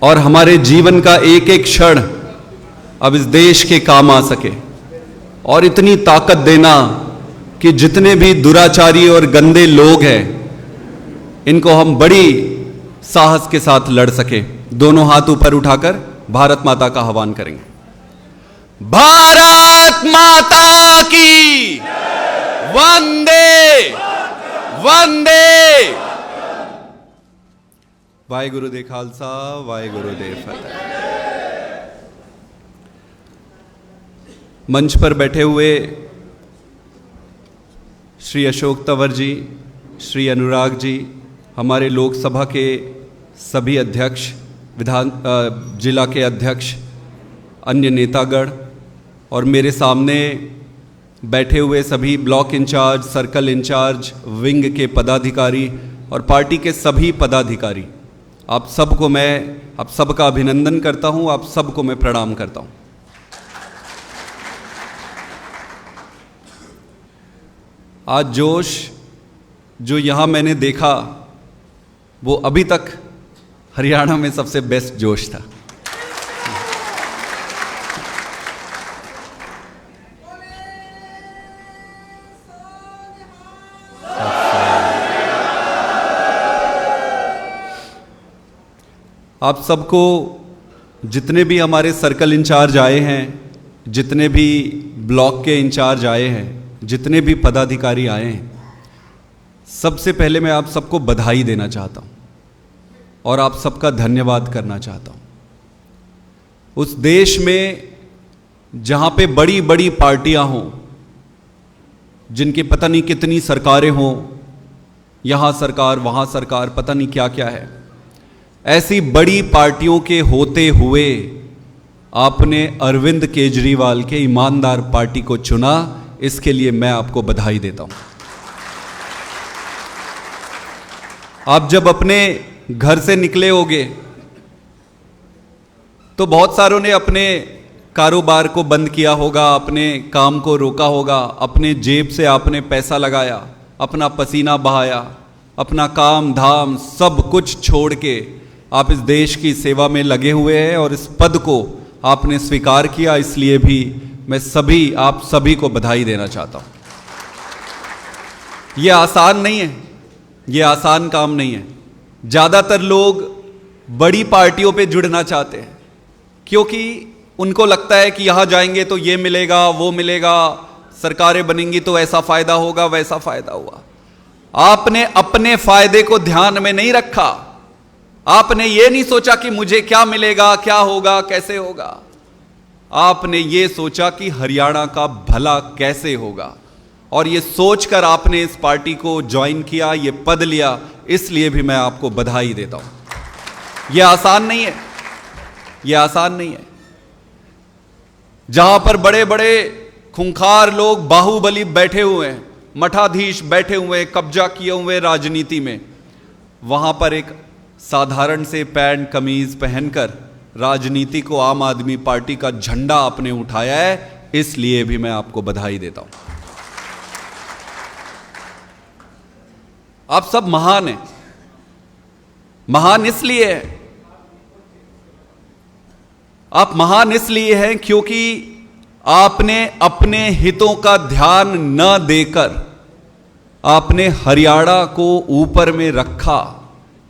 और हमारे जीवन का एक एक क्षण अब इस देश के काम आ सके, और इतनी ताकत देना कि जितने भी दुराचारी और गंदे लोग हैं इनको हम बड़ी साहस के साथ लड़ सके। दोनों हाथ ऊपर उठाकर भारत माता का आह्वान करेंगे। भारत माता की वंदे वंदे। वाहेगुरु दे खालसा, वाहेगुरु दे फतेह। मंच पर बैठे हुए श्री अशोक तंवर जी, श्री अनुराग जी, हमारे लोकसभा के सभी अध्यक्ष, जिला के अध्यक्ष, अन्य नेतागण, और मेरे सामने बैठे हुए सभी block incharge, circle incharge, wing के पदाधिकारी और पार्टी के सभी पदाधिकारी, आप सबको मैं आप सबका अभिनंदन करता हूं, आप सबको मैं प्रणाम करता हूं। आज जोश जो यहां मैंने देखा वो अभी तक हरियाणा में सबसे बेस्ट जोश था। आप सबको, जितने भी हमारे सर्कल इंचार्ज आए हैं, जितने भी ब्लॉक के इंचार्ज आए हैं, जितने भी पदाधिकारी आए हैं, सबसे पहले मैं आप सबको बधाई देना चाहता हूं और आप सबका धन्यवाद करना चाहता हूं। उस देश में जहां पे बड़ी बड़ी पार्टियां हों, जिनकी पता नहीं कितनी सरकारें हों, यहां सरकार वहां सरकार, पता नहीं क्या क्या है, ऐसी बड़ी पार्टियों के होते हुए आपने अरविंद केजरीवाल के ईमानदार पार्टी को चुना। इसके लिए मैं आपको बधाई देता हूं। आप जब अपने घर से निकले होंगे तो बहुत सारों ने अपने कारोबार को बंद किया होगा, अपने काम को रोका होगा, अपने जेब से आपने पैसा लगाया, अपना पसीना बहाया, अपना काम धाम सब कुछ छोड़ के आप इस देश की सेवा में लगे हुए हैं और इस पद को आपने स्वीकार किया। इसलिए भी मैं आप सभी को बधाई देना चाहता हूं। यह आसान नहीं है, यह आसान काम नहीं है। ज़्यादातर लोग बड़ी पार्टियों पे जुड़ना चाहते हैं क्योंकि उनको लगता है कि यहां जाएंगे तो ये मिलेगा, वो मिलेगा, सरकारें बनेंगी तो ऐसा फायदा होगा, वैसा फायदा हुआ। आपने अपने फायदे को ध्यान में नहीं रखा। आपने ये नहीं सोचा कि मुझे क्या मिलेगा, क्या होगा, कैसे होगा। आपने ये सोचा कि हरियाणा का भला कैसे होगा, और ये सोचकर आपने इस पार्टी को ज्वाइन किया, ये पद लिया। इसलिए भी मैं आपको बधाई देता हूं। यह आसान नहीं है, यह आसान नहीं है। जहां पर बड़े बड़े खूंखार लोग, बाहुबली बैठे हुए हैं, मठाधीश बैठे हुए हैं, कब्जा किए हुए राजनीति में, वहां पर एक साधारण से पैंट कमीज पहनकर राजनीति को आम आदमी पार्टी का झंडा आपने उठाया है। इसलिए भी मैं आपको बधाई देता हूं। आप सब महान हैं। महान इसलिए है, आप महान इसलिए हैं क्योंकि आपने अपने हितों का ध्यान न देकर आपने हरियाणा को ऊपर में रखा।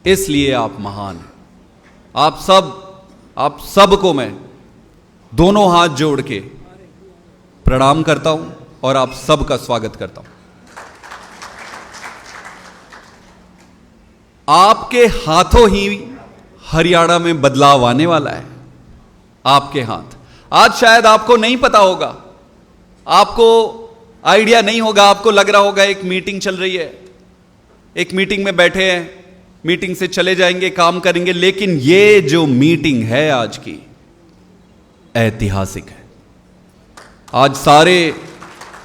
इसलिए आप महान हैं। आप सबको मैं दोनों हाथ जोड़ के प्रणाम करता हूं और आप सबका स्वागत करता हूं। आपके हाथों ही हरियाणा में बदलाव आने वाला है। आपके हाथ। आज शायद आपको नहीं पता होगा, आपको आइडिया नहीं होगा, आपको लग रहा होगा एक मीटिंग चल रही है, एक मीटिंग में बैठे हैं, मीटिंग से चले जाएंगे, काम करेंगे। लेकिन ये जो मीटिंग है आज की, ऐतिहासिक है। आज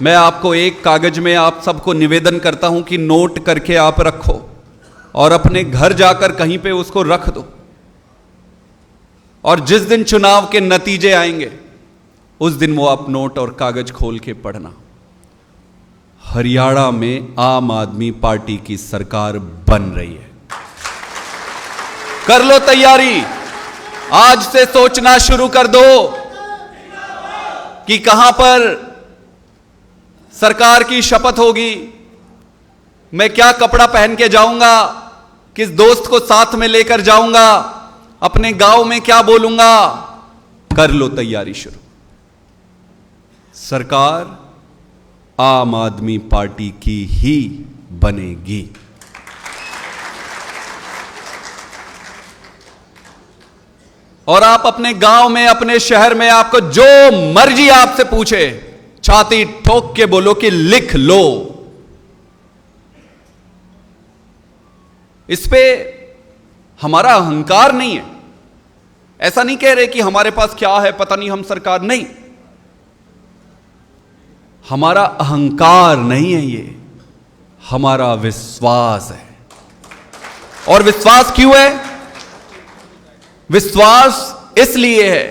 मैं आपको एक कागज में आप सबको निवेदन करता हूं कि नोट करके आप रखो और अपने घर जाकर कहीं पे उसको रख दो। और जिस दिन चुनाव के नतीजे आएंगे उस दिन वो आप नोट और कागज खोल के पढ़ना। हरियाणा में आम आदमी पार्टी की सरकार बन रही है। कर लो तैयारी, आज से सोचना शुरू कर दो कि कहां पर सरकार की शपथ होगी, मैं क्या कपड़ा पहन के जाऊंगा, किस दोस्त को साथ में लेकर जाऊंगा, अपने गांव में क्या बोलूंगा। कर लो तैयारी शुरू। सरकार आम आदमी पार्टी की ही बनेगी। और आप अपने गांव में, अपने शहर में, आपको जो मर्जी आपसे पूछे, छाती ठोक के बोलो कि लिख लो। इस पे हमारा अहंकार नहीं है। ऐसा नहीं कह रहे कि हमारे पास क्या है पता नहीं, हम सरकार नहीं। हमारा अहंकार नहीं है, ये हमारा विश्वास है। और विश्वास क्यों है? विश्वास इसलिए है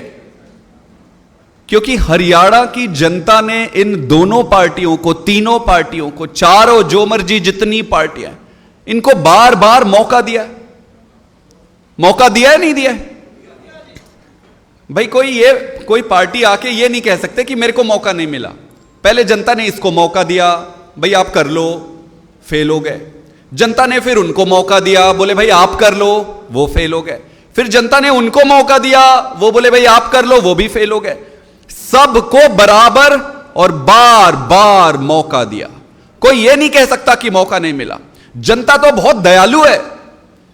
क्योंकि हरियाणा की जनता ने इन दोनों पार्टियों को, तीनों पार्टियों को, चारों जो मर्जी जितनी पार्टियां, इनको बार बार मौका दिया। मौका दिया है नहीं दिया है? भाई कोई पार्टी आके ये नहीं कह सकते कि मेरे को मौका नहीं मिला। पहले जनता ने इसको मौका दिया, भाई आप कर लो, फेल हो गए। जनता ने फिर उनको मौका दिया, बोले भाई आप कर लो, वो फेल हो गए। फिर जनता ने उनको मौका दिया, वो बोले भाई आप कर लो, वो भी फेल हो गए। सबको बराबर और बार बार मौका दिया। कोई ये नहीं कह सकता कि मौका नहीं मिला। जनता तो बहुत दयालु है।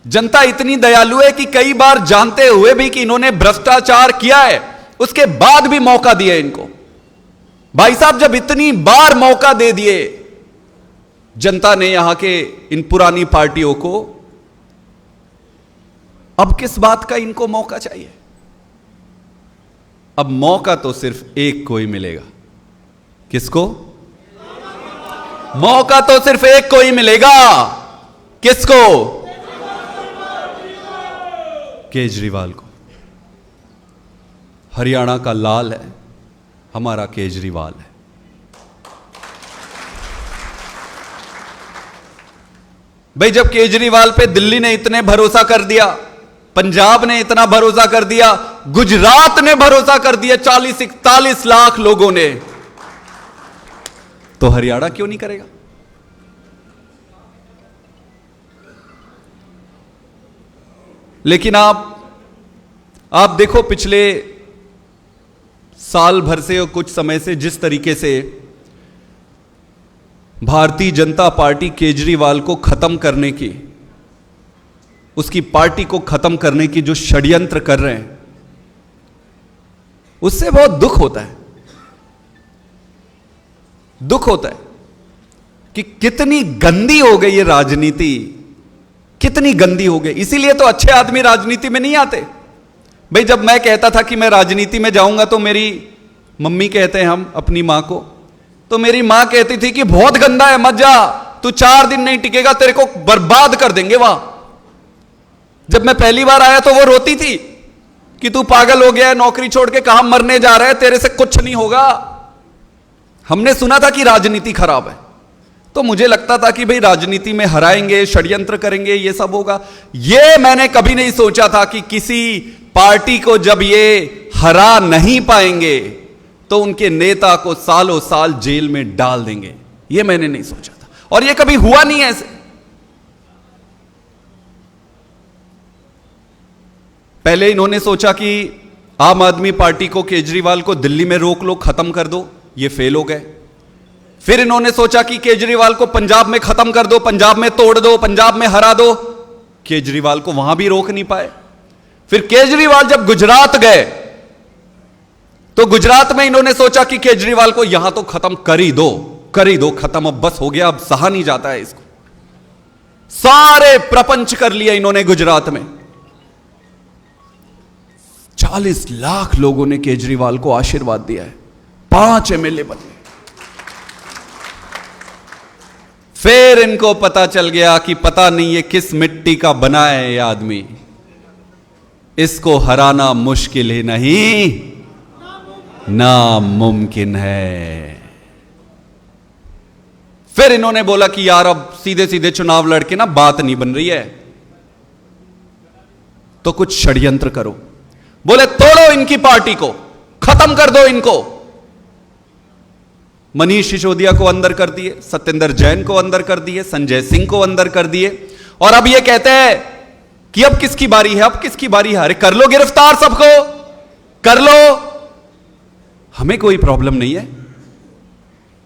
जनता इतनी दयालु है कि कई बार जानते हुए भी कि इन्होंने भ्रष्टाचार किया है, उसके बाद भी मौका दिया इनको। भाई साहब, जब इतनी बार मौका दे दिए जनता ने यहां के इन पुरानी पार्टियों को, अब किस बात का इनको मौका चाहिए? अब मौका तो सिर्फ एक को ही मिलेगा। किसको? मौका तो सिर्फ एक को ही मिलेगा। किसको? केजरीवाल को। हरियाणा का लाल है, हमारा केजरीवाल है। भाई जब केजरीवाल पे दिल्ली ने इतने भरोसा कर दिया, पंजाब ने इतना भरोसा कर दिया, गुजरात ने भरोसा कर दिया, 40-41 लाख लोगों ने, तो हरियाणा क्यों नहीं करेगा? लेकिन आप देखो पिछले साल भर से और कुछ समय से जिस तरीके से भारतीय जनता पार्टी केजरीवाल को खत्म करने की, उसकी पार्टी को खत्म करने की जो षड्यंत्र कर रहे हैं, उससे बहुत दुख होता है। दुख होता है कि कितनी गंदी हो गई ये राजनीति, कितनी गंदी हो गई। इसीलिए तो अच्छे आदमी राजनीति में नहीं आते। भाई जब मैं कहता था कि मैं राजनीति में जाऊंगा, तो मेरी मम्मी कहते हैं हम अपनी मां को, तो मेरी मां कहती थी कि बहुत गंदा है, मत जा, तू 4 दिन नहीं टिकेगा, तेरे को बर्बाद कर देंगे वहां। जब मैं पहली बार आया तो वो रोती थी कि तू पागल हो गया है, नौकरी छोड़ के कहां मरने जा रहा है, तेरे से कुछ नहीं होगा। हमने सुना था कि राजनीति खराब है, तो मुझे लगता था कि भाई राजनीति में हराएंगे, षड्यंत्र करेंगे, ये सब होगा। ये मैंने कभी नहीं सोचा था कि किसी पार्टी को जब ये हरा नहीं पाएंगे तो उनके नेता को सालों साल जेल में डाल देंगे। ये मैंने नहीं सोचा था, और ये कभी हुआ नहीं ऐसे। पहले इन्होंने सोचा कि आम आदमी पार्टी को, केजरीवाल को दिल्ली में रोक लो, खत्म कर दो, ये फेल हो गए। फिर इन्होंने सोचा कि केजरीवाल को पंजाब में खत्म कर दो, पंजाब में तोड़ दो, पंजाब में हरा दो, केजरीवाल को वहां भी रोक नहीं पाए। फिर केजरीवाल जब गुजरात गए तो गुजरात में इन्होंने सोचा कि केजरीवाल को यहां तो खत्म कर ही दो, कर ही दो, खत्म, अब बस हो गया, अब सहा नहीं जाता है इसको। सारे प्रपंच कर लिया इन्होंने गुजरात में। 40 लाख लोगों ने केजरीवाल को आशीर्वाद दिया है, 5 एमएलए बने। फिर इनको पता चल गया कि पता नहीं ये किस मिट्टी का बना है ये आदमी, इसको हराना मुश्किल ही नहीं, नामुमकिन है। फिर इन्होंने बोला कि यार अब सीधे सीधे चुनाव लड़के ना बात नहीं बन रही है, तो कुछ षड्यंत्र करो। इनकी पार्टी को, खत्म कर दो इनको। मनीष सिसोदिया को अंदर कर दिए, सत्येंद्र जैन को अंदर कर दिए, संजय सिंह को अंदर कर दिए, और अब ये कहते हैं कि अब किसकी बारी है, अब किसकी बारी है। अरे कर लो गिरफ्तार सबको, कर लो, हमें कोई प्रॉब्लम नहीं है।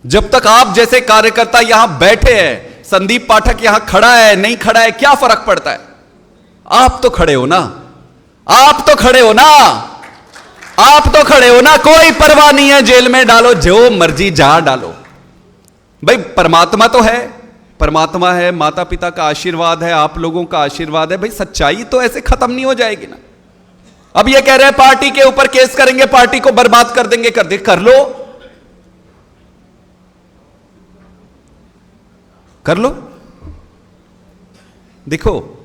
जब तक आप जैसे कार्यकर्ता यहां बैठे हैं, संदीप पाठक यहां खड़ा है नहीं खड़ा है, क्या फर्क पड़ता है। आप तो खड़े हो ना, आप तो खड़े हो ना, आप तो खड़े हो ना, कोई परवाह नहीं है, जेल में डालो, जो मर्जी जहां डालो। भाई परमात्मा तो है, परमात्मा है, माता पिता का आशीर्वाद है, आप लोगों का आशीर्वाद है। भाई सच्चाई तो ऐसे खत्म नहीं हो जाएगी ना। अब ये कह रहे हैं पार्टी के ऊपर केस करेंगे, पार्टी को बर्बाद कर देंगे, कर लो, कर लो। देखो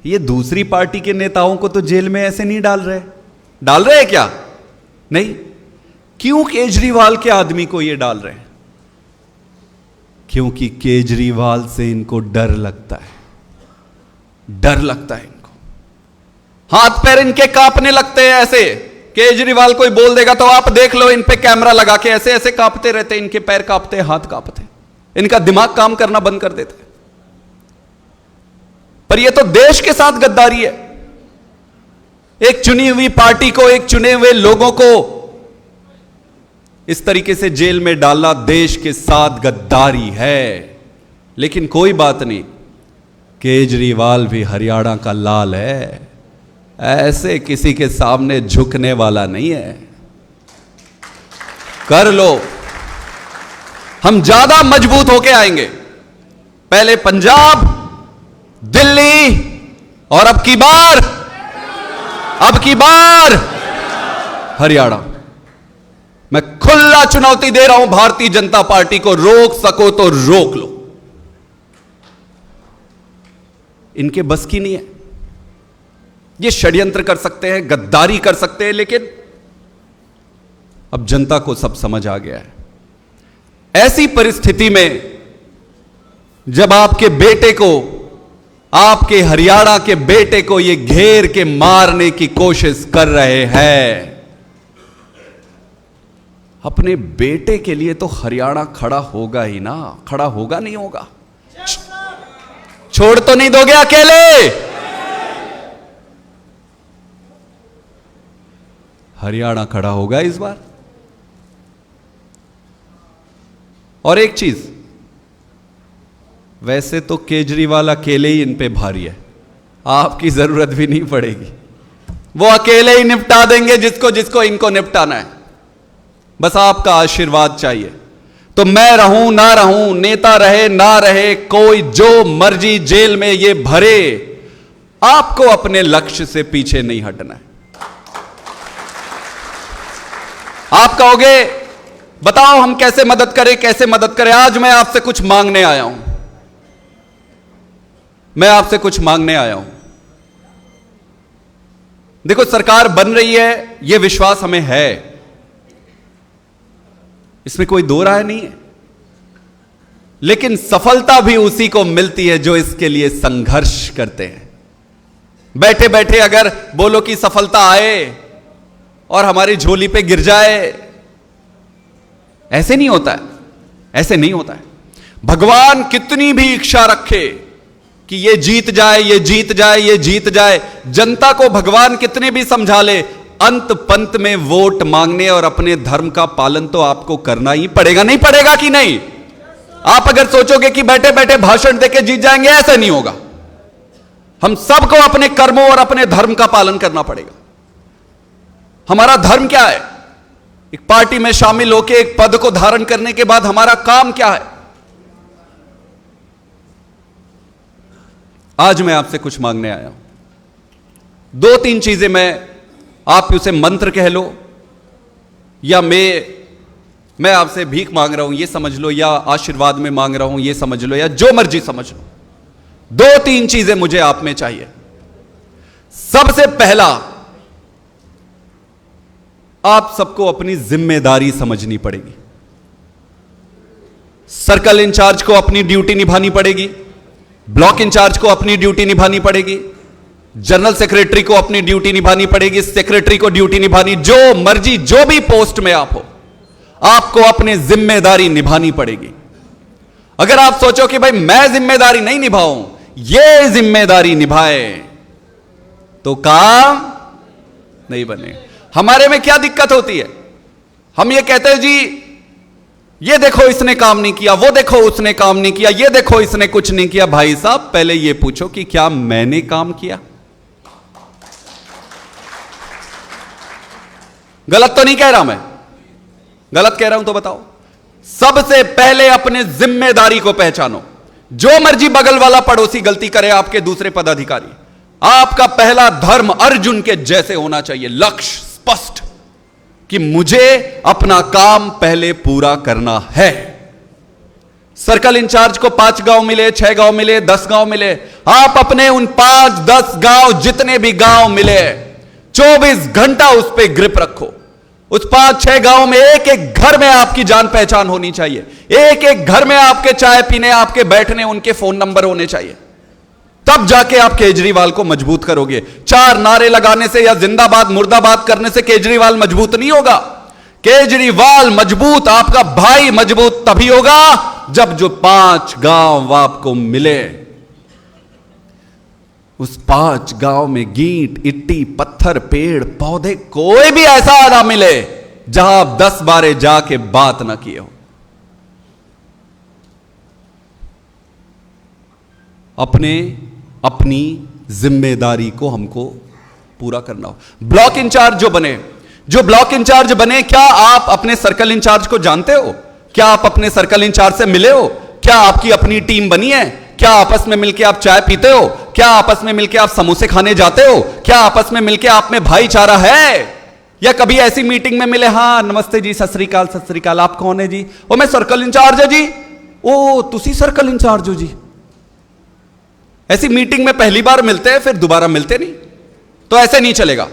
ये दूसरी पार्टी के नेताओं को तो जेल में ऐसे नहीं डाल रहे हैं क्या? नहीं। क्यों केजरीवाल के आदमी को ये डाल रहे हैं? क्योंकि केजरीवाल से इनको डर लगता है, डर लगता है इनको। हाथ पैर इनके कांपने लगते हैं ऐसे। केजरीवाल कोई बोल देगा तो आप देख लो, इन पे कैमरा लगा के ऐसे ऐसे कांपते रहते, इनके पैर कांपते, हाथ कांपते, इनका दिमाग काम करना बंद कर देते। पर यह तो देश के साथ गद्दारी है। एक चुनी हुई पार्टी को, एक चुने हुए लोगों को इस तरीके से जेल में डालना देश के साथ गद्दारी है। लेकिन कोई बात नहीं, केजरीवाल भी हरियाणा का लाल है, ऐसे किसी के सामने झुकने वाला नहीं है। कर लो, हम ज्यादा मजबूत होके आएंगे। पहले पंजाब, दिल्ली, और अब की बार हरियाणा। मैं खुला चुनौती दे रहा हूं भारतीय जनता पार्टी को, रोक सको तो रोक लो। इनके बस की नहीं है। ये षड्यंत्र कर सकते हैं, गद्दारी कर सकते हैं, लेकिन अब जनता को सब समझ आ गया है। ऐसी परिस्थिति में जब आपके बेटे को, आपके हरियाणा के बेटे को ये घेर के मारने की कोशिश कर रहे हैं, अपने बेटे के लिए तो हरियाणा खड़ा होगा ही ना। खड़ा होगा नहीं होगा? छोड़ तो नहीं दोगे अकेले? हरियाणा खड़ा होगा इस बार। और एक चीज, वैसे तो केजरीवाल अकेले ही इन पे भारी है, आपकी जरूरत भी नहीं पड़ेगी। वो अकेले ही निपटा देंगे जिसको जिसको इनको निपटाना है। बस आपका आशीर्वाद चाहिए। तो मैं रहूं ना रहूं, नेता रहे ना रहे, कोई जो मर्जी जेल में ये भरे, आपको अपने लक्ष्य से पीछे नहीं हटना है। आप कहोगे बताओ हम कैसे मदद करें, कैसे मदद करें। आज मैं आपसे कुछ मांगने आया हूं, मैं आपसे कुछ मांगने आया हूं। देखो सरकार बन रही है, यह विश्वास हमें है, इसमें कोई दो राय नहीं है। लेकिन सफलता भी उसी को मिलती है जो इसके लिए संघर्ष करते हैं। बैठे बैठे अगर बोलो कि सफलता आए और हमारी झोली पे गिर जाए, ऐसे नहीं होता है, ऐसे नहीं होता है। भगवान कितनी भी इच्छा रखे कि ये जीत जाए, ये जीत जाए, ये जीत जाए, जनता को भगवान कितने भी समझा ले, अंत पंत में वोट मांगने और अपने धर्म का पालन तो आपको करना ही पड़ेगा। नहीं पड़ेगा कि नहीं? आप अगर सोचोगे कि बैठे बैठे भाषण देके जीत जाएंगे, ऐसा नहीं होगा। हम सबको अपने कर्मों और अपने धर्म का पालन करना पड़ेगा। हमारा धर्म क्या है? एक पार्टी में शामिल होकर एक पद को धारण करने के बाद हमारा काम क्या है? आज मैं आपसे कुछ मांगने आया हूं। दो तीन चीजें, मैं आप उसे मंत्र कह लो या मैं आपसे भीख मांग रहा हूं ये समझ लो, या आशीर्वाद में मांग रहा हूं ये समझ लो, या जो मर्जी समझ लो। दो तीन चीजें मुझे आप में चाहिए। सबसे पहला, आप सबको अपनी जिम्मेदारी समझनी पड़ेगी। सर्कल इंचार्ज को अपनी ड्यूटी निभानी पड़ेगी, ब्लॉक इंचार्ज को अपनी ड्यूटी निभानी पड़ेगी, जनरल सेक्रेटरी को अपनी ड्यूटी निभानी पड़ेगी, सेक्रेटरी को ड्यूटी निभानी, जो मर्जी जो भी पोस्ट में आप हो, आपको अपनी जिम्मेदारी निभानी पड़ेगी। अगर आप सोचो कि भाई मैं जिम्मेदारी नहीं निभाऊं, ये जिम्मेदारी निभाए, तो काम नहीं बने। हमारे में क्या दिक्कत होती है, हम ये कहते हैं जी ये देखो इसने काम नहीं किया, वो देखो उसने काम नहीं किया, ये देखो इसने कुछ नहीं किया। भाई साहब पहले ये पूछो कि क्या मैंने काम किया? गलत तो नहीं कह रहा मैं? गलत कह रहा हूं तो बताओ। सबसे पहले अपने जिम्मेदारी को पहचानो। जो मर्जी बगल वाला पड़ोसी गलती करे, आपके दूसरे पदाधिकारी, आपका पहला धर्म अर्जुन के जैसे होना चाहिए, लक्ष्य स्पष्ट कि मुझे अपना काम पहले पूरा करना है। सर्कल इंचार्ज को 5 गांव मिले, 6 गांव मिले, 10 गांव मिले, आप अपने उन 5-10 गांव, जितने भी गांव मिले, 24 घंटा उस पर ग्रिप रखो। उस 5-6 गांव में एक एक घर में आपकी जान पहचान होनी चाहिए, एक एक घर में आपके चाय पीने, आपके बैठने, उनके फोन नंबर होने चाहिए। तब जाके आप केजरीवाल को मजबूत करोगे। 4 नारे लगाने से या जिंदाबाद मुर्दाबाद करने से केजरीवाल मजबूत नहीं होगा। केजरीवाल मजबूत, आपका भाई मजबूत तभी होगा जब जो 5 गांव आपको मिले, उस 5 गांव में गींट, इट्टी, पत्थर, पेड़, पौधे, कोई भी ऐसा ना मिले जहां आप 10 बारे जाके बात ना किए हो। अपनी जिम्मेदारी को हमको पूरा करना हो। ब्लॉक इंचार्ज जो ब्लॉक इंचार्ज बने, क्या आप अपने सर्कल इंचार्ज को जानते हो? क्या आप अपने सर्कल इंचार्ज से मिले हो? क्या आपकी अपनी टीम बनी है? क्या आपस में मिलकर आप चाय पीते हो? क्या आपस में मिलकर आप समोसे खाने जाते हो? क्या आपस में मिलकर आप में भाईचारा है? या कभी ऐसी मीटिंग में मिले, हाँ नमस्ते जी, सत श्री अकाल, आप कौन है जी? ओ मैं सर्कल इंचार्ज है जी। ओ तुसी सर्कल इंचार्ज हो जी? ऐसी मीटिंग में पहली बार मिलते हैं, फिर दोबारा मिलते नहीं, तो ऐसे नहीं चलेगा।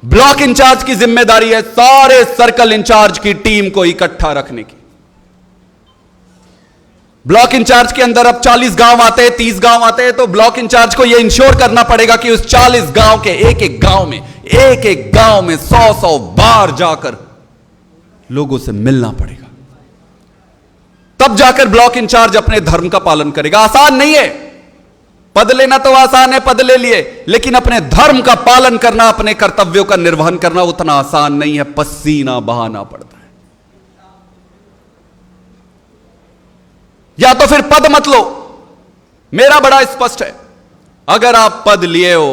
ब्लॉक इंचार्ज की जिम्मेदारी है सारे सर्कल इंचार्ज की टीम को इकट्ठा रखने की। ब्लॉक इंचार्ज के अंदर अब 40 गांव आते हैं, 30 गांव आते हैं, तो ब्लॉक इंचार्ज को यह इंश्योर करना पड़ेगा कि उस 40 गांव के एक एक गांव में 100 बार जाकर लोगों से मिलना पड़ेगा। तब जाकर ब्लॉक इंचार्ज अपने धर्म का पालन करेगा। आसान नहीं है, पद लेना तो आसान है, पद ले लिए, लेकिन अपने धर्म का पालन करना, अपने कर्तव्यों का निर्वहन करना उतना आसान नहीं है, पसीना बहाना पड़ता है। या तो फिर पद मत लो। मेरा बड़ा स्पष्ट है, अगर आप पद लिए हो,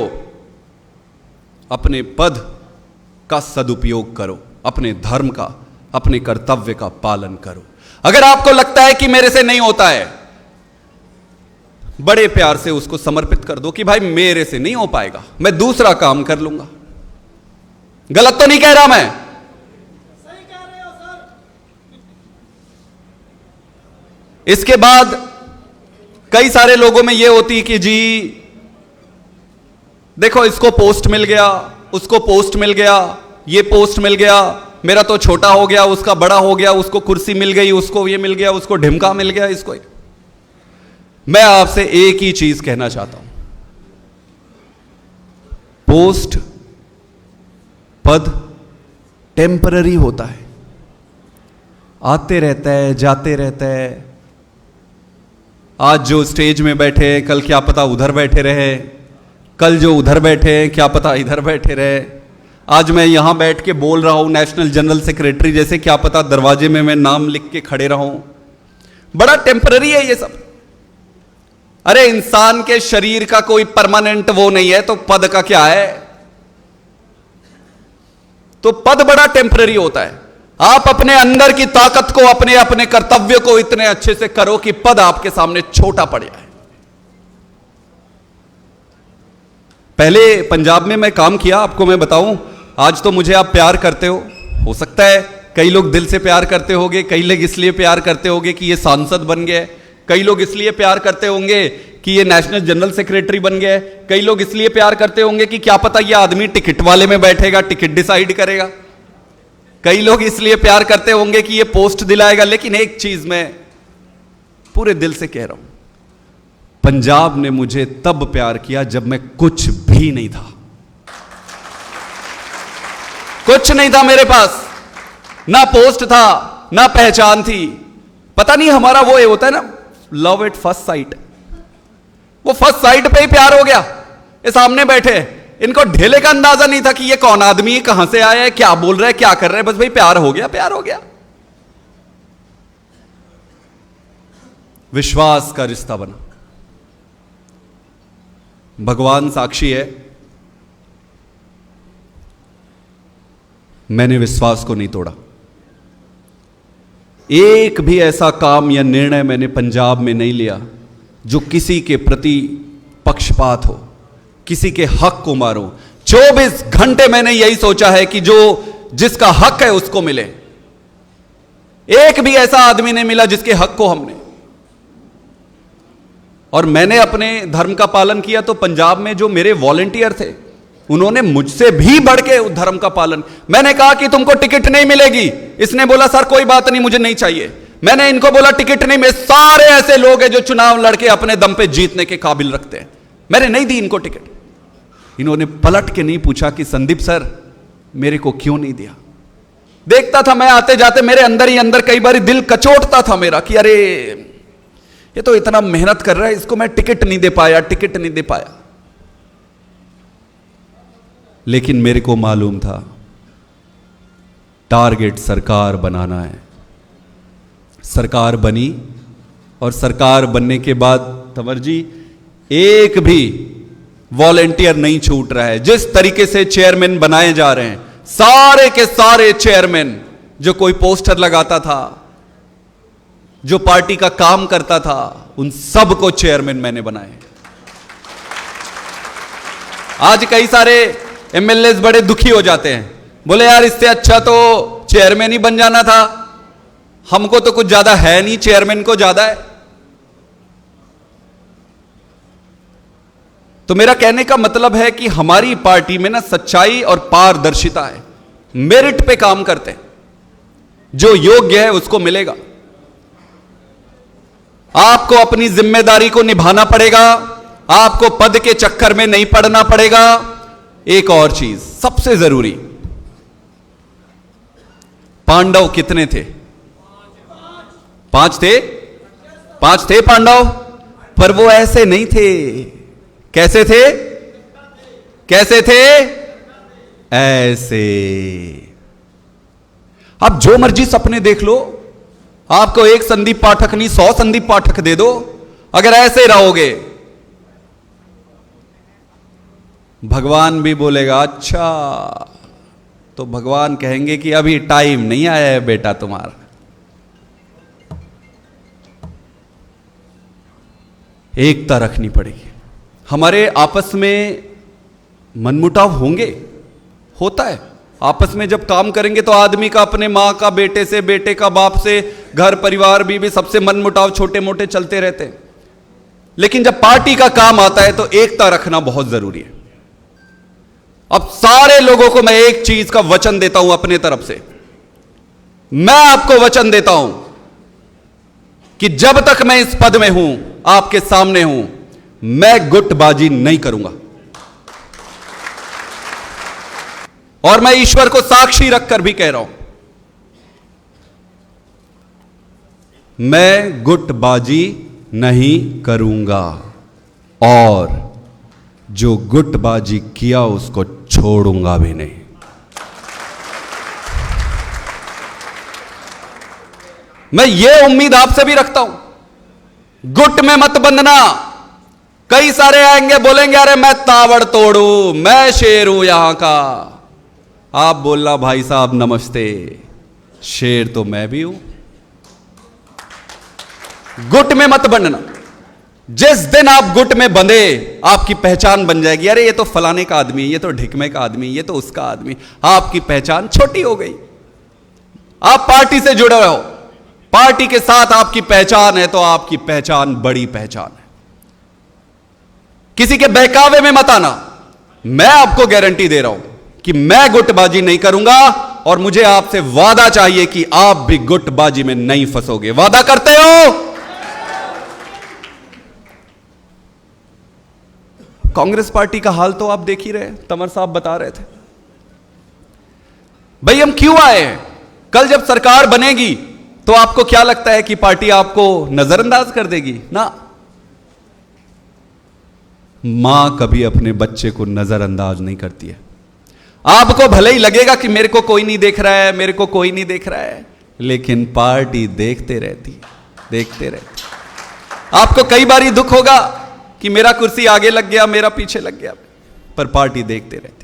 अपने पद का सदुपयोग करो, अपने धर्म का, अपने कर्तव्य का पालन करो। अगर आपको लगता है कि मेरे से नहीं होता है, बड़े प्यार से उसको समर्पित कर दो कि भाई मेरे से नहीं हो पाएगा, मैं दूसरा काम कर लूंगा। गलत तो नहीं कह रहा मैं? सही कह रहे हो सर। इसके बाद कई सारे लोगों में यह होती कि जी देखो इसको पोस्ट मिल गया, उसको पोस्ट मिल गया, ये पोस्ट मिल गया, मेरा तो छोटा हो गया, उसका बड़ा हो गया, उसको कुर्सी मिल गई, उसको ये मिल गया, उसको ढिमका मिल गया, इसको। मैं आपसे एक ही चीज कहना चाहता हूं, पोस्ट, पद टेम्पररी होता है, आते रहता है, जाते रहता है। आज जो स्टेज में बैठे, कल क्या पता उधर बैठे रहे, कल जो उधर बैठे क्या पता इधर बैठे रहे। आज मैं यहां बैठ के बोल रहा हूं नेशनल जनरल सेक्रेटरी जैसे, क्या पता दरवाजे में मैं नाम लिख के खड़े रहूं। बड़ा टेम्पररी है ये सब। अरे इंसान के शरीर का कोई परमानेंट वो नहीं है, तो पद का क्या है? तो पद बड़ा टेम्पररी होता है। आप अपने अंदर की ताकत को, अपने अपने कर्तव्य को इतने अच्छे से करो कि पद आपके सामने छोटा पड़ जाए। पहले पंजाब में मैं काम किया, आपको मैं बताऊं, आज तो मुझे आप प्यार करते हो सकता है कई लोग दिल से प्यार करते होंगे, कई लोग इसलिए प्यार करते होंगे कि ये सांसद बन गए, कई लोग इसलिए प्यार करते होंगे कि ये नेशनल जनरल सेक्रेटरी बन गए, कई लोग इसलिए प्यार करते होंगे कि क्या पता ये आदमी टिकट वाले में बैठेगा, टिकट डिसाइड करेगा, कई लोग इसलिए प्यार करते होंगे कि ये पोस्ट दिलाएगा। लेकिन एक चीज मैं पूरे दिल से कह रहा हूं, पंजाब ने मुझे तब प्यार किया जब मैं कुछ भी नहीं था। कुछ नहीं था मेरे पास, ना पोस्ट था, ना पहचान थी। पता नहीं हमारा वो ये होता है ना, लव एट फर्स्ट साइट। वो फर्स्ट साइट पे ही प्यार हो गया। ये सामने बैठे, इनको ढेले का अंदाजा नहीं था कि ये कौन आदमी है, कहां से आया है, क्या बोल रहा है, क्या कर रहा है। बस भाई प्यार हो गया, प्यार हो गया। विश्वास का रिश्ता बना। भगवान साक्षी है, मैंने विश्वास को नहीं तोड़ा। एक भी ऐसा काम या निर्णय मैंने पंजाब में नहीं लिया जो किसी के प्रति पक्षपात हो, किसी के हक को मारो। 24 घंटे मैंने यही सोचा है कि जो जिसका हक है उसको मिले। एक भी ऐसा आदमी नहीं मिला जिसके हक को हमने, और मैंने अपने धर्म का पालन किया। तो पंजाब में जो मेरे वॉलंटियर थे, उन्होंने मुझसे भी बढ़ के उस धर्म का पालन। मैंने कहा कि तुमको टिकट नहीं मिलेगी, इसने बोला सर कोई बात नहीं, मुझे नहीं चाहिए। मैंने इनको बोला टिकट नहीं मिले। सारे ऐसे लोग हैं जो चुनाव लड़के अपने दम पे जीतने के काबिल रखते हैं, मैंने नहीं दी इनको टिकट। इन्होंने पलट के नहीं पूछा कि संदीप सर मेरे को क्यों नहीं दिया। देखता था मैं आते जाते, मेरे अंदर ही अंदर कई बार दिल कचोटता था मेरा कि अरे ये तो इतना मेहनत कर रहा है, इसको मैं टिकट नहीं दे पाया, टिकट नहीं दे पाया। लेकिन मेरे को मालूम था टारगेट सरकार बनाना है। सरकार बनी, और सरकार बनने के बाद तंवर जी एक भी वॉलेंटियर नहीं छूट रहा है। जिस तरीके से चेयरमैन बनाए जा रहे हैं, सारे के सारे चेयरमैन, जो कोई पोस्टर लगाता था, जो पार्टी का काम करता था, उन सब को चेयरमैन मैंने बनाए। आज कई सारे एमएलए बड़े दुखी हो जाते हैं, बोले यार इससे अच्छा तो चेयरमैन ही बन जाना था, हमको तो कुछ ज्यादा है नहीं, चेयरमैन को ज्यादा है। तो मेरा कहने का मतलब है कि हमारी पार्टी में ना सच्चाई और पारदर्शिता है। मेरिट पे काम करते हैं, जो योग्य है उसको मिलेगा। आपको अपनी जिम्मेदारी को निभाना पड़ेगा, आपको पद के चक्कर में नहीं पड़ना पड़ेगा। एक और चीज सबसे जरूरी, पांडव कितने थे? 5 थे। 5 थे पांडव, पर वो ऐसे नहीं थे। कैसे थे? कैसे थे? ऐसे। आप जो मर्जी सपने देख लो, आपको एक संदीप पाठक नहीं 100 संदीप पाठक दे दो, अगर ऐसे रहोगे, भगवान भी बोलेगा अच्छा, तो भगवान कहेंगे कि अभी टाइम नहीं आया है बेटा तुम्हारा। एकता रखनी पड़ेगी। हमारे आपस में मनमुटाव होंगे, होता है। आपस में जब काम करेंगे तो आदमी का अपने मां का बेटे से, बेटे का बाप से, घर परिवार भी सबसे मनमुटाव छोटे मोटे चलते रहते हैं। लेकिन जब पार्टी का काम आता है तो एकता रखना बहुत जरूरी है। अब सारे लोगों को मैं एक चीज का वचन देता हूं अपने तरफ से, मैं आपको वचन देता हूं कि जब तक मैं इस पद में हूं, आपके सामने हूं, मैं गुटबाजी नहीं करूंगा। और मैं ईश्वर को साक्षी रखकर भी कह रहा हूं, मैं गुटबाजी नहीं करूंगा, और जो गुटबाजी किया उसको छोड़ूंगा भी नहीं। मैं ये उम्मीद आपसे भी रखता हूं, गुट में मत बंधना। कई सारे आएंगे बोलेंगे अरे मैं ताबड़ तोड़ू, मैं शेर हूं यहां का। आप बोलना भाई साहब नमस्ते, शेर तो मैं भी हूं। गुट में मत बंधना। जिस दिन आप गुट में बंधे, आपकी पहचान बन जाएगी। अरे ये तो फलाने का आदमी, ये तो ढिकमे का आदमी, ये तो उसका आदमी। आपकी पहचान छोटी हो गई। आप पार्टी से जुड़े हो, पार्टी के साथ आपकी पहचान है, तो आपकी पहचान बड़ी पहचान है। किसी के बहकावे में मत आना। मैं आपको गारंटी दे रहा हूं कि मैं गुटबाजी नहीं करूंगा, और मुझे आपसे वादा चाहिए कि आप भी गुटबाजी में नहीं फंसोगे। वादा करते हो? कांग्रेस पार्टी का हाल तो आप देख ही रहे हैं, तंवर साहब बता रहे थे। भाई हम क्यों आए हैं? कल जब सरकार बनेगी तो आपको क्या लगता है कि पार्टी आपको नजरअंदाज कर देगी? ना, मां कभी अपने बच्चे को नजरअंदाज नहीं करती है। आपको भले ही लगेगा कि मेरे को कोई नहीं देख रहा है, मेरे को कोई नहीं देख रहा है, लेकिन पार्टी देखते रहती है, देखते रहती है। आपको कई बार दुख होगा कि मेरा कुर्सी आगे लग गया, मेरा पीछे लग गया, पर पार्टी देखते रहती है।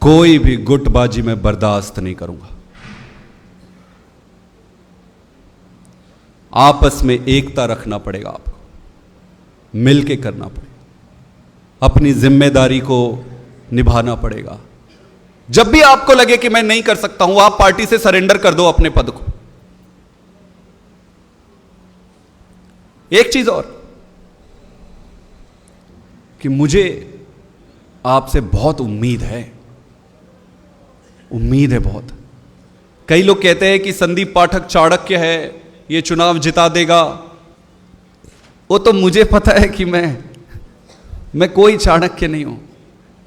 कोई भी गुटबाजी में बर्दाश्त नहीं करूंगा। आपस में एकता रखना पड़ेगा, आपको मिलके करना पड़ेगा, अपनी जिम्मेदारी को निभाना पड़ेगा। जब भी आपको लगे कि मैं नहीं कर सकता हूं, आप पार्टी से सरेंडर कर दो अपने पद को। एक चीज और कि मुझे आपसे बहुत उम्मीद है बहुत। कई लोग कहते हैं कि संदीप पाठक चाणक्य है, ये चुनाव जिता देगा। वो तो मुझे पता है कि मैं कोई चाणक्य नहीं हूं।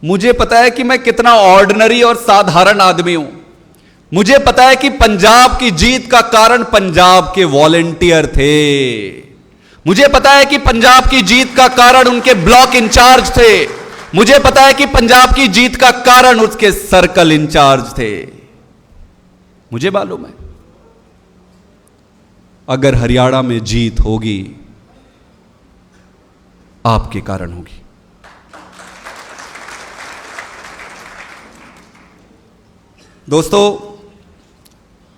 मुझे पता है कि मैं कितना ऑर्डिनरी और साधारण आदमी हूं। मुझे पता है कि पंजाब की जीत का कारण पंजाब के वॉलेंटियर थे। मुझे पता है कि पंजाब की जीत का कारण उनके ब्लॉक इंचार्ज थे। मुझे पता है कि पंजाब की जीत का कारण उसके सर्कल इंचार्ज थे। मुझे मालूम है अगर हरियाणा में जीत होगी, आपके कारण होगी। दोस्तों,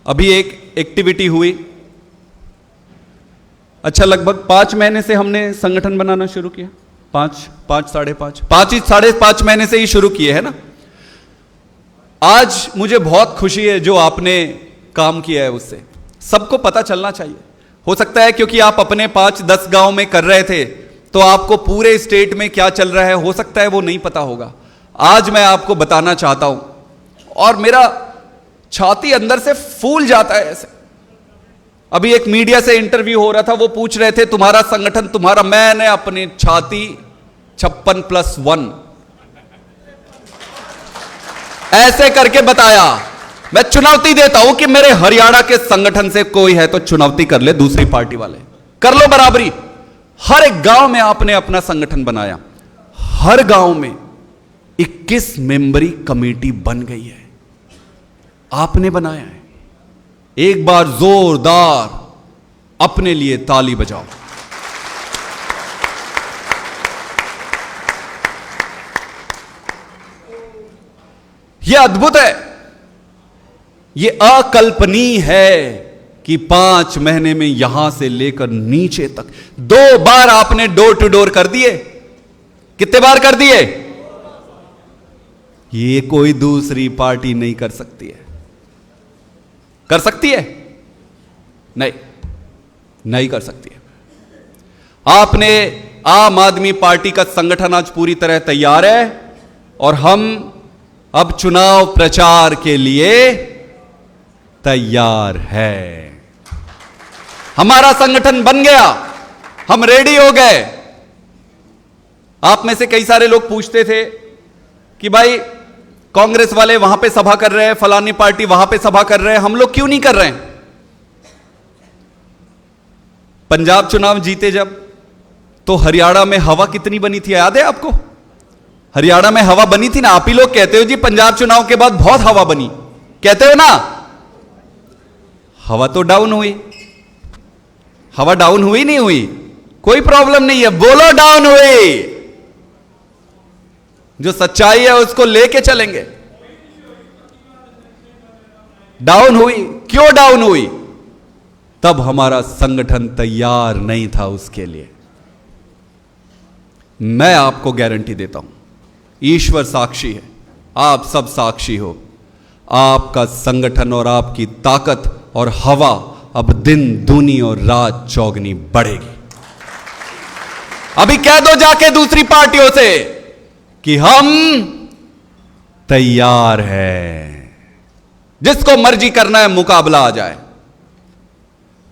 अभी एक एक्टिविटी हुई। अच्छा, लगभग 5 महीने से हमने संगठन बनाना शुरू किया। 5.5 महीने से ही शुरू किए है ना। आज मुझे बहुत खुशी है जो आपने काम किया है, उससे सबको पता चलना चाहिए। हो सकता है क्योंकि आप अपने 5-10 गांव में कर रहे थे तो आपको पूरे स्टेट में क्या चल रहा है, हो सकता है वो नहीं पता होगा। आज मैं आपको बताना चाहता हूं और मेरा छाती अंदर से फूल जाता है ऐसे। अभी एक मीडिया से इंटरव्यू हो रहा था, वो पूछ रहे थे तुम्हारा संगठन, तुम्हारा, मैंने अपनी छाती 56+1 ऐसे करके बताया। मैं चुनौती देता हूं कि मेरे हरियाणा के संगठन से कोई है तो चुनौती कर ले, दूसरी पार्टी वाले कर लो बराबरी। हर एक गांव में आपने अपना संगठन बनाया, हर गांव में 21 मेंबरी कमेटी बन गई है, आपने बनाया है। एक बार जोरदार अपने लिए ताली बजाओ। यह अद्भुत है, यह अकल्पनीय है कि 5 महीने में यहां से लेकर नीचे तक 2 बार आपने डोर टू डोर कर दिए। कितने बार कर दिए? ये कोई दूसरी पार्टी नहीं कर सकती है। कर सकती है? नहीं, नहीं कर सकती है। आपने आम आदमी पार्टी का संगठन आज पूरी तरह तैयार है और हम अब चुनाव प्रचार के लिए तैयार है। हमारा संगठन बन गया, हम रेडी हो गए। आप में से कई सारे लोग पूछते थे कि भाई कांग्रेस वाले वहां पे सभा कर रहे हैं, फलानी पार्टी वहां पे सभा कर रहे हैं, हम लोग क्यों नहीं कर रहे हैं? पंजाब चुनाव जीते जब, तो हरियाणा में हवा कितनी बनी थी, याद है आपको? हरियाणा में हवा बनी थी ना। आप ही लोग कहते हो जी पंजाब चुनाव के बाद बहुत हवा बनी, कहते हो ना। हवा तो डाउन हुई। हवा डाउन हुई नहीं हुई? कोई प्रॉब्लम नहीं है, बोलो डाउन हुई। जो सच्चाई है उसको लेके चलेंगे। डाउन हुई, क्यों डाउन हुई? तब हमारा संगठन तैयार नहीं था उसके लिए। मैं आपको गारंटी देता हूं, ईश्वर साक्षी है, आप सब साक्षी हो, आपका संगठन और आपकी ताकत और हवा अब दिन दूनी और रात चौगनी बढ़ेगी। अभी कह दो जाके दूसरी पार्टियों से कि हम तैयार हैं, जिसको मर्जी करना है मुकाबला आ जाए।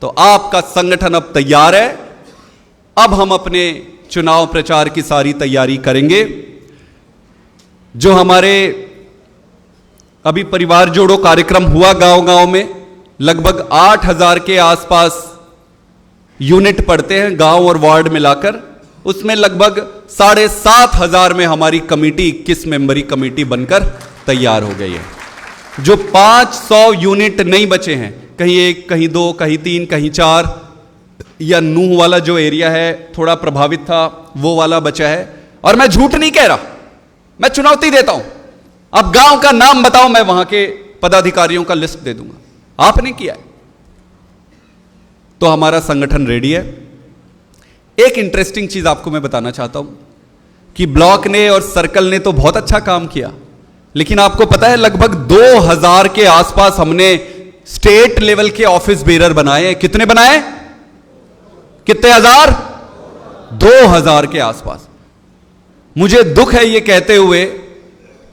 तो आपका आपका संगठन अब तैयार है। अब हम अपने चुनाव प्रचार की सारी तैयारी करेंगे। जो हमारे अभी परिवार जोड़ो कार्यक्रम हुआ गांव-गांव में, लगभग 8,000 के आसपास यूनिट पड़ते हैं गांव और वार्ड मिलाकर। उसमें लगभग 7,500 में हमारी कमेटी 21 मेंबरी कमेटी बनकर तैयार हो गई है। जो 500 यूनिट नहीं बचे हैं, कहीं 1, कहीं 2, कहीं 3, कहीं 4, या नूह वाला जो एरिया है थोड़ा प्रभावित था, वो वाला बचा है। और मैं झूठ नहीं कह रहा, मैं चुनौती देता हूं। अब गांव का नाम बताओ, मैं वहां के पदाधिकारियों का लिस्ट दे दूंगा। आपने किया है तो हमारा संगठन रेडी है। एक इंटरेस्टिंग चीज आपको मैं बताना चाहता हूं कि ब्लॉक ने और सर्कल ने तो बहुत अच्छा काम किया, लेकिन आपको पता है लगभग 2,000 के आसपास हमने स्टेट लेवल के ऑफिस बेरर बनाए हैं। कितने बनाए? कितने हजार? 2,000 के आसपास। मुझे दुख है ये कहते हुए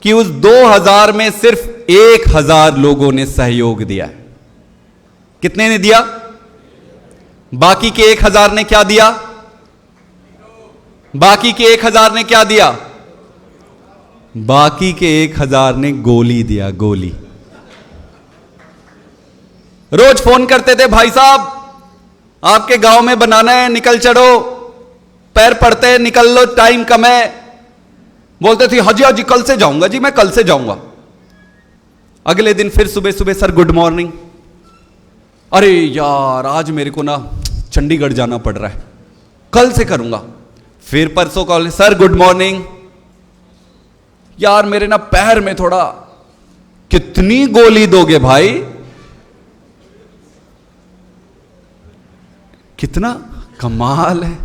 कि उस 2,000 में सिर्फ 1,000 लोगों ने सहयोग दिया है। कितने ने दिया? बाकी के 1,000 ने क्या दिया? बाकी के 1,000 ने क्या दिया? बाकी के 1,000 ने गोली दिया, गोली। रोज फोन करते थे, भाई साहब आपके गांव में बनाना है, निकल चढ़ो, पैर पड़ते हैं, निकल लो, टाइम कम है। बोलते थे हाजी हाजी कल से जाऊंगा जी, मैं कल से जाऊंगा। अगले दिन फिर सुबह सुबह, सर गुड मॉर्निंग। अरे यार आज मेरे को ना चंडीगढ़ जाना पड़ रहा है, कल से करूंगा। फिर परसों कॉल, सर गुड मॉर्निंग, यार मेरे ना पैर में थोड़ा। कितनी गोली दोगे भाई? कितना कमाल है।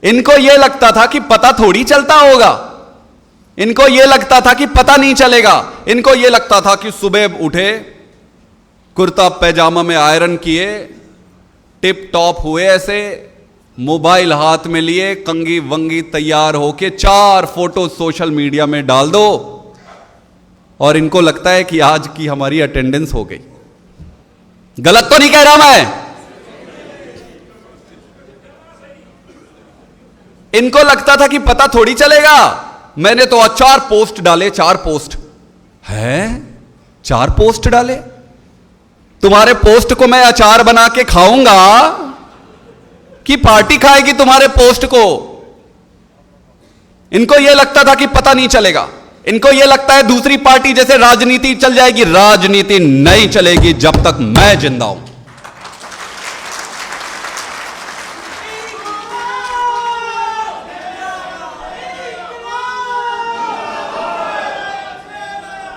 इनको यह लगता था कि पता थोड़ी चलता होगा, इनको यह लगता था कि पता नहीं चलेगा। इनको यह लगता था कि सुबह उठे, कुर्ता पैजामा में आयरन किए, टिप टॉप हुए, ऐसे मोबाइल हाथ में लिए, कंगी वंगी तैयार होके 4 फोटो सोशल मीडिया में डाल दो, और इनको लगता है कि आज की हमारी अटेंडेंस हो गई। गलत तो नहीं कह रहा मैं? इनको लगता था कि पता थोड़ी चलेगा। मैंने तो 4 पोस्ट डाले, 4 पोस्ट है, 4 पोस्ट डाले। तुम्हारे पोस्ट को मैं अचार बना के खाऊंगा कि पार्टी खाएगी तुम्हारे पोस्ट को? इनको यह लगता था कि पता नहीं चलेगा। इनको यह लगता है दूसरी पार्टी जैसे राजनीति चल जाएगी। राजनीति नहीं चलेगी जब तक मैं जिंदा हूं।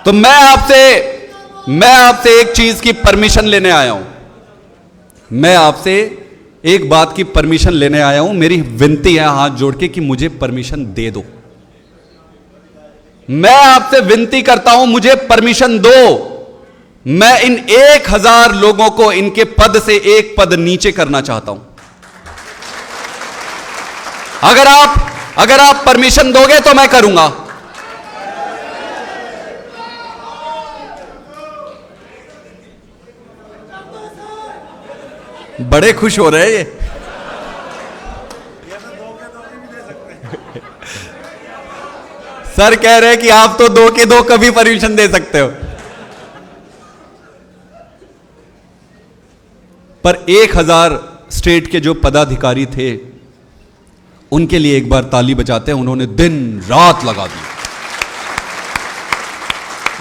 तो मैं आपसे एक चीज की परमिशन लेने आया हूं। मैं आपसे एक बात की परमिशन लेने आया हूं। मेरी विनती है हाथ जोड़ के कि मुझे परमिशन दे दो। मैं आपसे विनती करता हूं, मुझे परमिशन दो। मैं इन 1,000 लोगों को इनके पद से एक पद नीचे करना चाहता हूं। अगर आप परमिशन दोगे तो मैं करूंगा। बड़े खुश हो रहे हैं ये। सर कह रहे हैं कि आप तो 2 के 2 कभी परमिशन दे सकते हो। पर 1,000 स्टेट के जो पदाधिकारी थे उनके लिए एक बार ताली बजाते हैं। उन्होंने दिन रात लगा दी।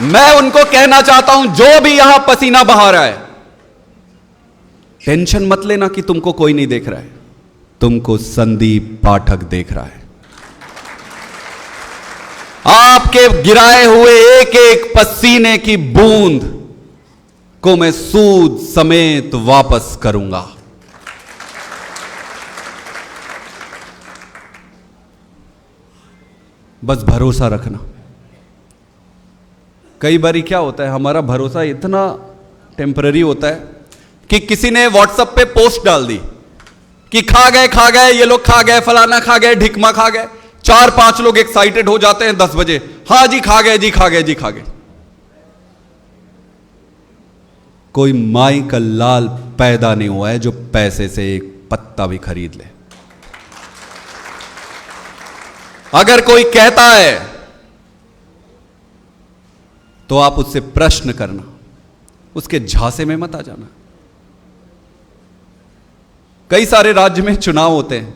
मैं उनको कहना चाहता हूं, जो भी यहां पसीना बहा रहा है, टेंशन मत लेना कि तुमको कोई नहीं देख रहा है। तुमको संदीप पाठक देख रहा है। आपके गिराए हुए एक एक पसीने की बूंद को मैं सूद समेत वापस करूंगा। बस भरोसा रखना। कई बार क्या होता है, हमारा भरोसा इतना टेम्पररी होता है कि किसी ने व्हाट्सएप पे पोस्ट डाल दी कि खा गए ये लोग, खा गए फलाना, खा गए ढिकमा, खा गए। 4-5 लोग एक्साइटेड हो जाते हैं 10 बजे, हाँ जी खा गए जी, खा गए जी, खा गए। कोई माई का लाल पैदा नहीं हुआ है जो पैसे से एक पत्ता भी खरीद ले। अगर कोई कहता है तो आप उससे प्रश्न करना, उसके झांसे में मत आ जाना। कई सारे राज्य में चुनाव होते हैं,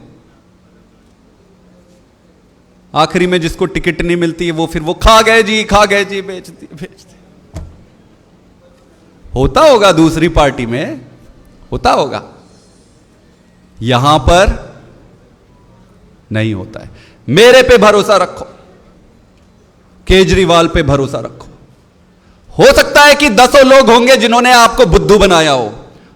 आखिरी में जिसको टिकट नहीं मिलती है वो खा गए जी बेच दी। होता होगा दूसरी पार्टी में, होता होगा, यहां पर नहीं होता है। मेरे पे भरोसा रखो, केजरीवाल पे भरोसा रखो। हो सकता है कि 10 लोग होंगे जिन्होंने आपको बुद्धू बनाया हो।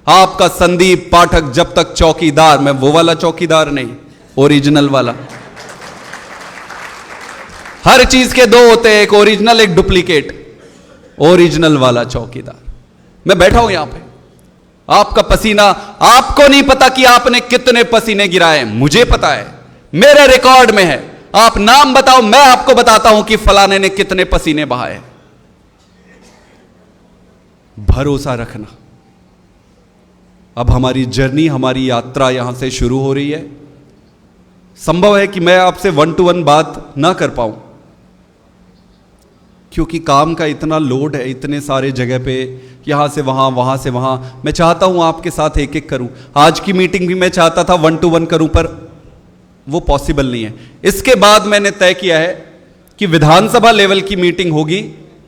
आपका संदीप पाठक जब तक चौकीदार, मैं वो वाला चौकीदार नहीं, ओरिजिनल वाला। हर चीज के दो होते हैं, एक ओरिजिनल एक डुप्लीकेट। ओरिजिनल वाला चौकीदार मैं बैठा हूं यहां पे। आपका पसीना, आपको नहीं पता कि आपने कितने पसीने गिराए, मुझे पता है, मेरे रिकॉर्ड में है। आप नाम बताओ, मैं आपको बताता हूं कि फलाने ने कितने पसीने बहाए। भरोसा रखना। अब हमारी जर्नी, हमारी यात्रा यहां से शुरू हो रही है। संभव है कि मैं आपसे 1 to 1 बात ना कर पाऊं, क्योंकि काम का इतना लोड है, इतने सारे जगह पे, यहां से वहां, वहां से वहां। मैं चाहता हूं आपके साथ एक एक करूं। आज की मीटिंग भी मैं चाहता था 1 to 1 करूं, पर वो पॉसिबल नहीं है। इसके बाद मैंने तय किया है कि विधानसभा लेवल की मीटिंग होगी,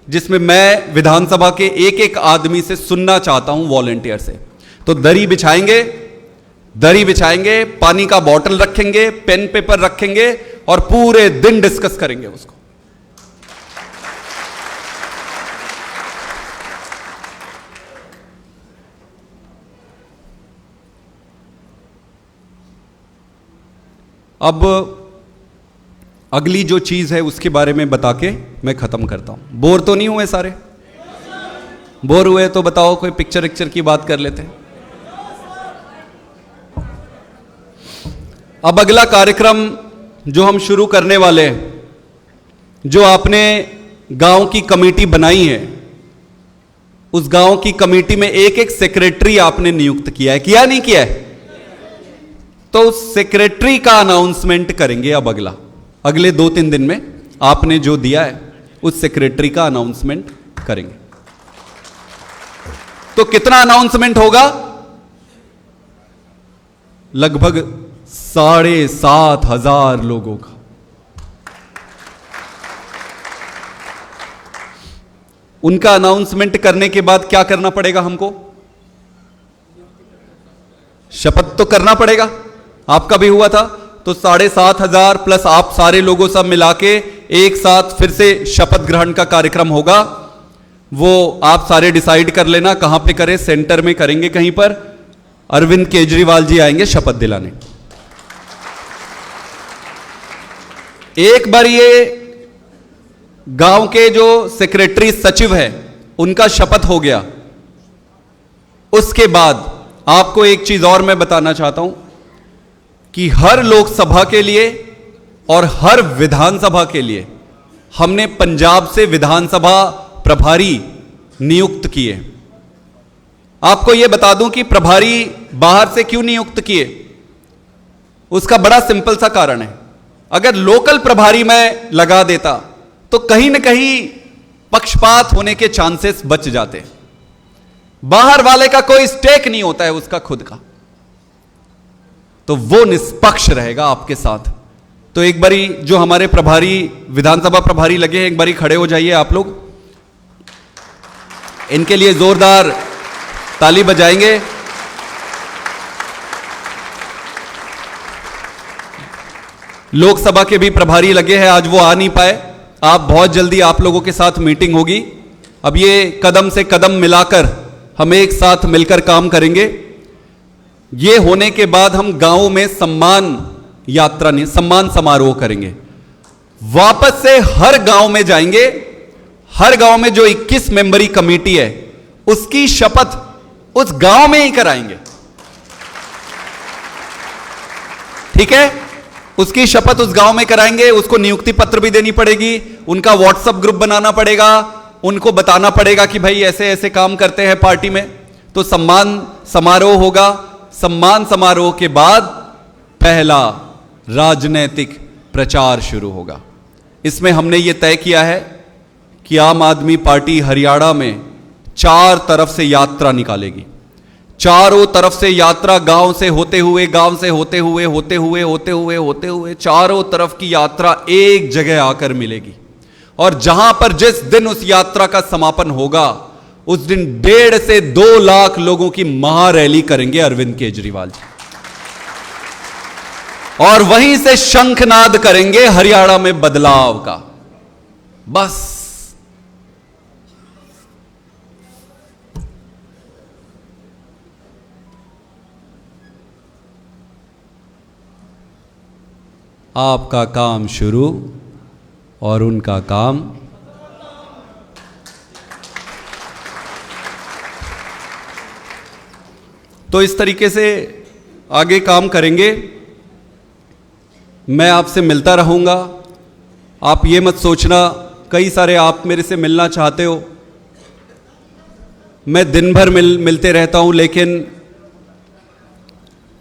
जिसमें मैं विधानसभा के एक एक आदमी से सुनना चाहता हूं, वॉलंटियर से। तो दरी बिछाएंगे, पानी का बॉटल रखेंगे, पेन पेपर रखेंगे और पूरे दिन डिस्कस करेंगे उसको। अब अगली जो चीज है उसके बारे में बता के मैं खत्म करता हूं। बोर तो नहीं हुए सारे? बोर हुए तो बताओ, कोई पिक्चर की बात कर लेते हैं। अब अगला कार्यक्रम जो हम शुरू करने वाले हैं, जो आपने गांव की कमेटी बनाई है, उस गांव की कमेटी में एक एक सेक्रेटरी आपने नियुक्त किया है, किया नहीं किया है? तो उस सेक्रेटरी का अनाउंसमेंट करेंगे। अब अगले 2-3 दिन में आपने जो दिया है उस सेक्रेटरी का अनाउंसमेंट करेंगे। तो कितना अनाउंसमेंट होगा? लगभग 7,500 लोगों का। उनका अनाउंसमेंट करने के बाद क्या करना पड़ेगा हमको? शपथ तो करना पड़ेगा। आपका भी हुआ था, तो 7,500 प्लस आप सारे लोगों सब मिला के एक साथ फिर से शपथ ग्रहण का कार्यक्रम होगा। वो आप सारे डिसाइड कर लेना कहां पे करें, सेंटर में करेंगे कहीं पर। अरविंद केजरीवाल जी आएंगे शपथ दिलाने। एक बार ये गांव के जो सेक्रेटरी सचिव है उनका शपथ हो गया, उसके बाद आपको एक चीज और मैं बताना चाहता हूं कि हर लोकसभा के लिए और हर विधानसभा के लिए हमने पंजाब से विधानसभा प्रभारी नियुक्त किए। आपको यह बता दूं कि प्रभारी बाहर से क्यों नियुक्त किए, उसका बड़ा सिंपल सा कारण है। अगर लोकल प्रभारी मैं लगा देता तो कहीं ना कहीं पक्षपात होने के चांसेस बच जाते। बाहर वाले का कोई स्टेक नहीं होता है उसका खुद का, तो वो निष्पक्ष रहेगा आपके साथ। तो एक बारी जो हमारे प्रभारी, विधानसभा प्रभारी लगे हैं, एक बारी खड़े हो जाइए आप लोग। इनके लिए जोरदार ताली बजाएंगे। लोकसभा के भी प्रभारी लगे हैं, आज वो आ नहीं पाए। आप बहुत जल्दी आप लोगों के साथ मीटिंग होगी। अब ये कदम से कदम मिलाकर हम एक साथ मिलकर काम करेंगे। ये होने के बाद हम गांव में सम्मान यात्रा नहीं, सम्मान समारोह करेंगे। वापस से हर गांव में जाएंगे। हर गांव में जो 21 मेंबरी कमेटी है उसकी शपथ उस गांव में ही कराएंगे। ठीक है, उसकी शपथ उस गांव में कराएंगे। उसको नियुक्ति पत्र भी देनी पड़ेगी, उनका व्हाट्सएप ग्रुप बनाना पड़ेगा, उनको बताना पड़ेगा कि भाई ऐसे ऐसे काम करते हैं पार्टी में। तो सम्मान समारोह होगा। सम्मान समारोह के बाद पहला राजनीतिक प्रचार शुरू होगा। इसमें हमने ये तय किया है कि आम आदमी पार्टी हरियाणा में 4 तरफ से यात्रा निकालेगी। चारों तरफ से यात्रा, गांव से होते हुए चारों तरफ की यात्रा एक जगह आकर मिलेगी। और जहां पर जिस दिन उस यात्रा का समापन होगा उस दिन 1.5 से 2 लाख लोगों की महारैली करेंगे अरविंद केजरीवाल जी, और वहीं से शंखनाद करेंगे हरियाणा में बदलाव का। बस आपका काम शुरू और उनका काम तो इस तरीके से आगे काम करेंगे। मैं आपसे मिलता रहूंगा। आप ये मत सोचना, कई सारे आप मेरे से मिलना चाहते हो। मैं दिन भर मिलते रहता हूं, लेकिन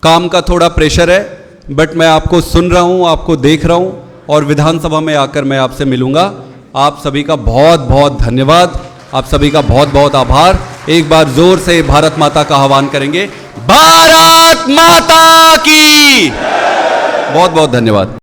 काम का थोड़ा प्रेशर है। बट मैं आपको सुन रहा हूं, आपको देख रहा हूं, और विधानसभा में आकर मैं आपसे मिलूंगा। आप सभी का बहुत बहुत धन्यवाद, आप सभी का बहुत बहुत आभार। एक बार जोर से भारत माता का आह्वान करेंगे। भारत माता की बहुत बहुत धन्यवाद।